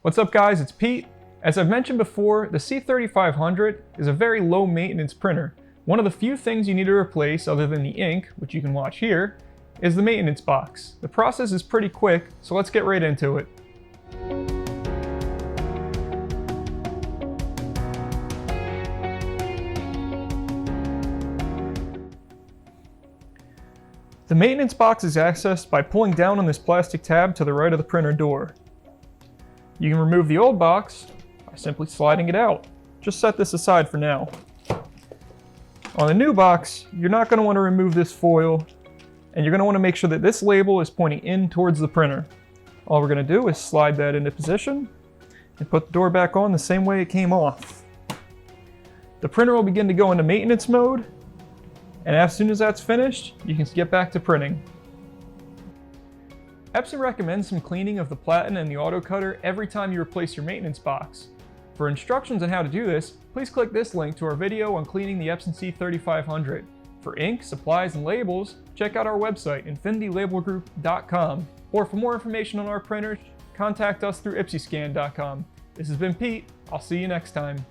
What's up guys, it's Pete. As I've mentioned before, the C3500 is a very low maintenance printer. One of the few things you need to replace other than the ink, which you can watch here, is the maintenance box. The process is pretty quick, so let's get right into it. The maintenance box is accessed by pulling down on this plastic tab to the right of the printer door. You can remove the old box by simply sliding it out. Just set this aside for now. On the new box, you're not going to want to remove this foil, and you're going to want to make sure that this label is pointing in towards the printer. All we're going to do is slide that into position and put the door back on the same way it came off. The printer will begin to go into maintenance mode, and as soon as that's finished, you can get back to printing. Epson recommends some cleaning of the platen and the auto cutter every time you replace your maintenance box. For instructions on how to do this, please click this link to our video on cleaning the Epson C3500. For ink, supplies, and labels, check out our website, infinitylabelgroup.com. Or for more information on our printers, contact us through IPSiscan.com. This has been Pete. I'll see you next time.